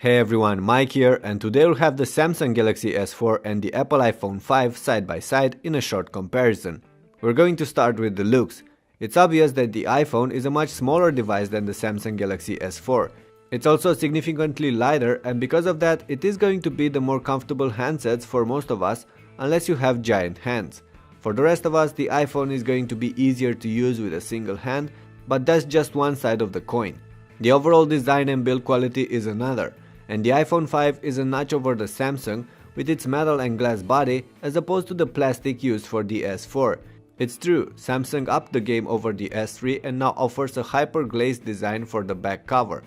Hey everyone, Mike here, and today we'll have the Samsung Galaxy S4 and the Apple iPhone 5 side by side in a short comparison. We're going to start with the looks. It's obvious that the iPhone is a much smaller device than the Samsung Galaxy S4. It's also significantly lighter, and because of that, it is going to be the more comfortable handsets for most of us, unless you have giant hands. For the rest of us, the iPhone is going to be easier to use with a single hand, but that's just one side of the coin. The overall design and build quality is another. And the iPhone 5 is a notch over the Samsung with its metal and glass body as opposed to the plastic used for the S4. It's true, Samsung upped the game over the S3 and now offers a hyper glazed design for the back cover,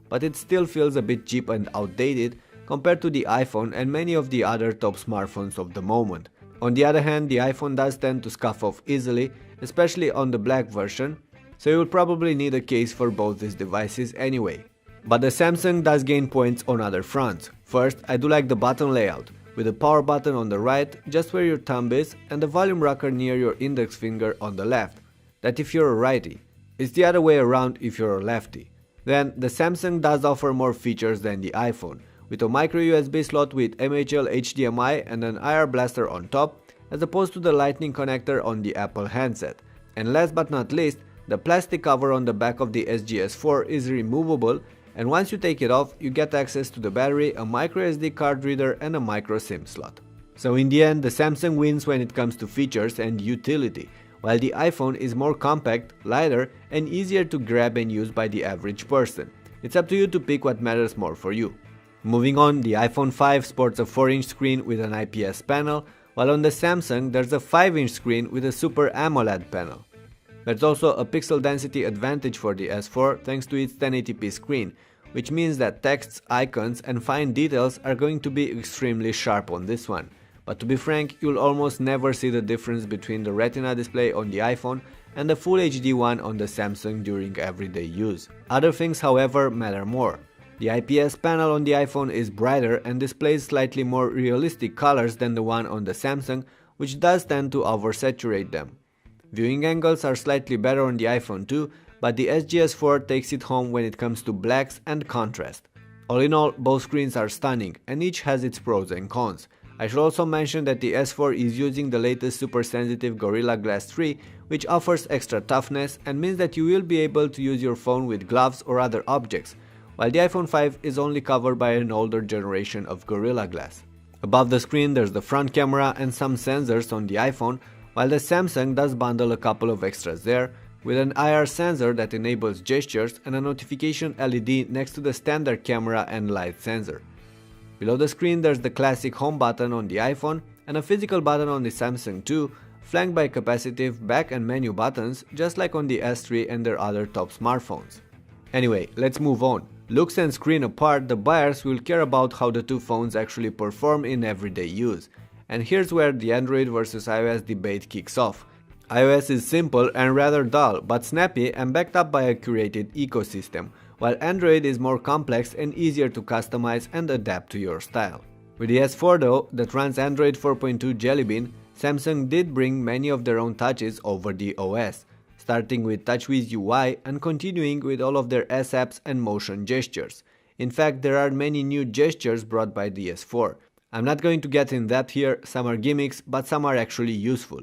but it still feels a bit cheap and outdated compared to the iPhone and many of the other top smartphones of the moment. On the other hand, the iPhone does tend to scuff off easily, especially on the black version, so you will probably need a case for both these devices anyway. But the Samsung does gain points on other fronts. First, I do like the button layout, with the power button on the right, just where your thumb is, and the volume rocker near your index finger on the left. That if you're a righty. It's the other way around if you're a lefty. Then, the Samsung does offer more features than the iPhone, with a micro USB slot with MHL HDMI and an IR blaster on top, as opposed to the Lightning connector on the Apple handset. And last but not least, the plastic cover on the back of the SGS4 is removable, and once you take it off, you get access to the battery, a micro SD card reader and a micro SIM slot. So in the end, the Samsung wins when it comes to features and utility, while the iPhone is more compact, lighter and easier to grab and use by the average person. It's up to you to pick what matters more for you. Moving on, the iPhone 5 sports a 4-inch screen with an IPS panel, while on the Samsung there's a 5-inch screen with a Super AMOLED panel. There's also a pixel density advantage for the S4 thanks to its 1080p screen, which means that texts, icons and fine details are going to be extremely sharp on this one. But to be frank, you'll almost never see the difference between the Retina display on the iPhone and the Full HD one on the Samsung during everyday use. Other things, however, matter more. The IPS panel on the iPhone is brighter and displays slightly more realistic colors than the one on the Samsung, which does tend to oversaturate them. Viewing angles are slightly better on the iPhone too, but the SGS4 takes it home when it comes to blacks and contrast. All in all, both screens are stunning, and each has its pros and cons. I should also mention that the S4 is using the latest super sensitive Gorilla Glass 3, which offers extra toughness and means that you will be able to use your phone with gloves or other objects, while the iPhone 5 is only covered by an older generation of Gorilla Glass. Above the screen there's the front camera and some sensors on the iPhone, while the Samsung does bundle a couple of extras there, with an IR sensor that enables gestures and a notification LED next to the standard camera and light sensor. Below the screen there's the classic home button on the iPhone and a physical button on the Samsung too, flanked by capacitive back and menu buttons just like on the S3 and their other top smartphones. Anyway, let's move on. Looks and screen apart, the buyers will care about how the two phones actually perform in everyday use. And here's where the Android versus iOS debate kicks off. iOS is simple and rather dull, but snappy and backed up by a curated ecosystem, while Android is more complex and easier to customize and adapt to your style. With the S4 though, that runs Android 4.2 Jelly Bean, Samsung did bring many of their own touches over the OS, starting with TouchWiz UI and continuing with all of their S apps and motion gestures. In fact, there are many new gestures brought by the S4. I'm not going to get in depth here, some are gimmicks, but some are actually useful.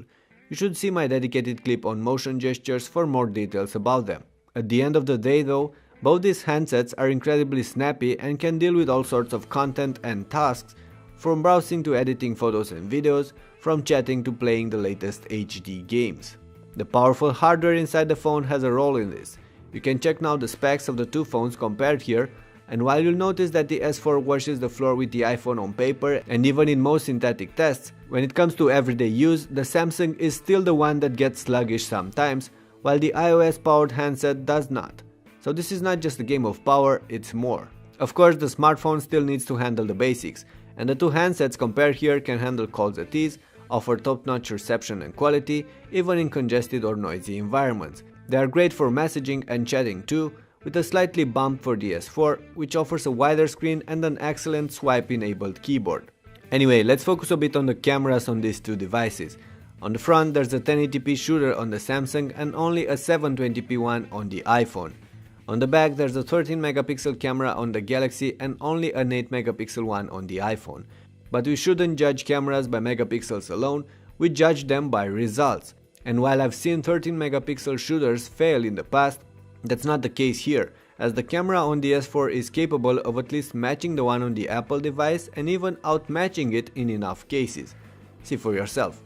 You should see my dedicated clip on motion gestures for more details about them. At the end of the day though, both these handsets are incredibly snappy and can deal with all sorts of content and tasks, from browsing to editing photos and videos, from chatting to playing the latest HD games. The powerful hardware inside the phone has a role in this. You can check now the specs of the two phones compared here, and while you'll notice that the S4 washes the floor with the iPhone on paper and even in most synthetic tests, when it comes to everyday use, the Samsung is still the one that gets sluggish sometimes, while the iOS powered handset does not. So this is not just a game of power, it's more. Of course, the smartphone still needs to handle the basics, and the two handsets compared here can handle calls at ease, offer top-notch reception and quality, even in congested or noisy environments. They are great for messaging and chatting too, with a slightly bumped for the S4, which offers a wider screen and an excellent swipe-enabled keyboard. Anyway, let's focus a bit on the cameras on these two devices. On the front, there's a 1080p shooter on the Samsung and only a 720p one on the iPhone. On the back there's a 13 megapixel camera on the Galaxy and only an 8 megapixel one on the iPhone. But we shouldn't judge cameras by megapixels alone, we judge them by results. And while I've seen 13 megapixel shooters fail in the past, that's not the case here, as the camera on the S4 is capable of at least matching the one on the Apple device and even outmatching it in enough cases. See for yourself.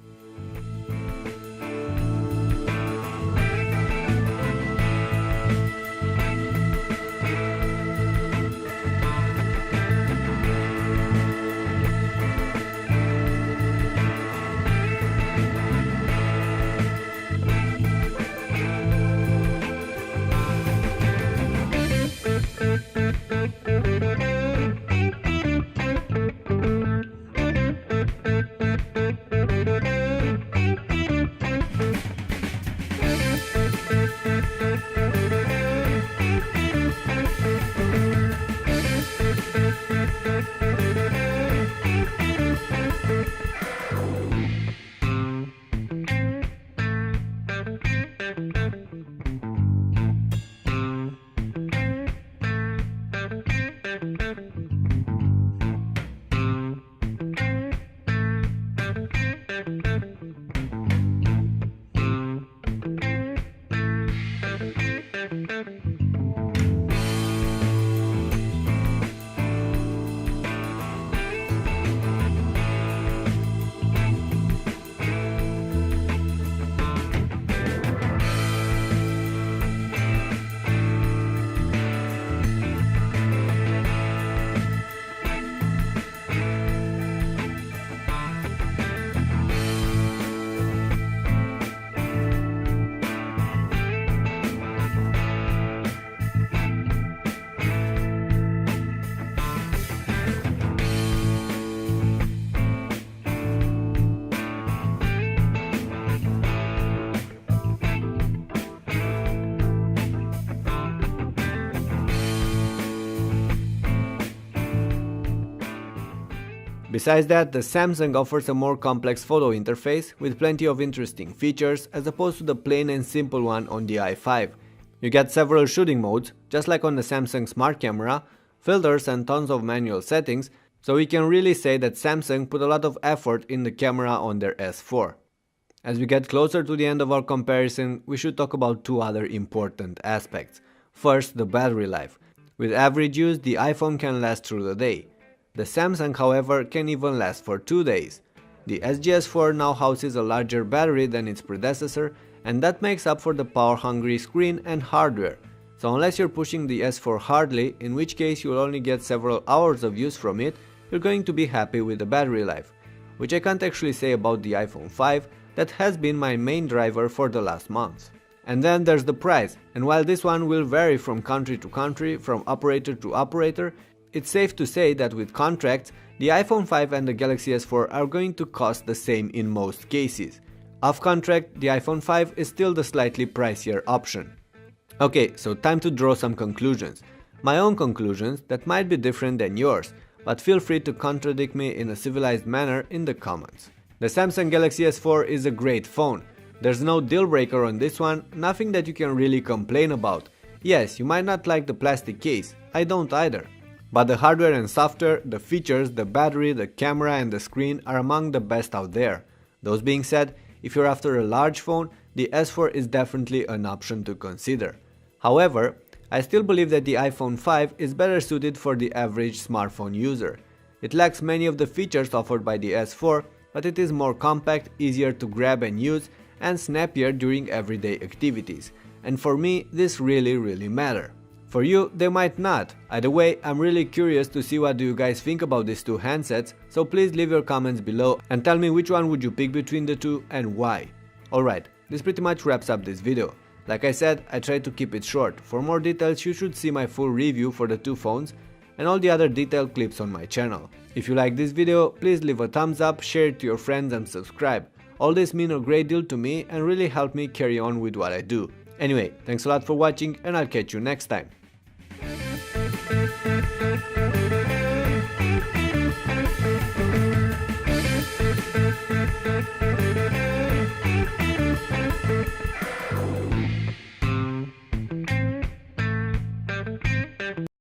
Besides that, the Samsung offers a more complex photo interface with plenty of interesting features as opposed to the plain and simple one on the i5. You get several shooting modes, just like on the Samsung Smart Camera, filters and tons of manual settings, so we can really say that Samsung put a lot of effort in the camera on their S4. As we get closer to the end of our comparison, we should talk about two other important aspects. First, the battery life. With average use, the iPhone can last through the day. The Samsung, however, can even last for 2 days. The SGS4 now houses a larger battery than its predecessor, and that makes up for the power-hungry screen and hardware. So unless you're pushing the S4 hardly, in which case you'll only get several hours of use from it, you're going to be happy with the battery life. Which I can't actually say about the iPhone 5, that has been my main driver for the last month. And then there's the price, and while this one will vary from country to country, from operator to operator, it's safe to say that with contracts, the iPhone 5 and the Galaxy S4 are going to cost the same in most cases. Off contract, the iPhone 5 is still the slightly pricier option. Okay, so time to draw some conclusions. My own conclusions that might be different than yours, but feel free to contradict me in a civilized manner in the comments. The Samsung Galaxy S4 is a great phone. There's no deal breaker on this one, nothing that you can really complain about. Yes, you might not like the plastic case, I don't either. But the hardware and software, the features, the battery, the camera and the screen are among the best out there. Those being said, if you're after a large phone, the S4 is definitely an option to consider. However, I still believe that the iPhone 5 is better suited for the average smartphone user. It lacks many of the features offered by the S4, but it is more compact, easier to grab and use, and snappier during everyday activities. And for me, this really matters. For you, they might not. Either way, I'm really curious to see what do you guys think about these two handsets, so please leave your comments below and tell me which one would you pick between the two and why. Alright, this pretty much wraps up this video. Like I said, I tried to keep it short. For more details, you should see my full review for the two phones and all the other detailed clips on my channel. If you like this video, please leave a thumbs up, share it to your friends and subscribe. All this means a great deal to me and really help me carry on with what I do. Anyway, thanks a lot for watching and I'll catch you next time.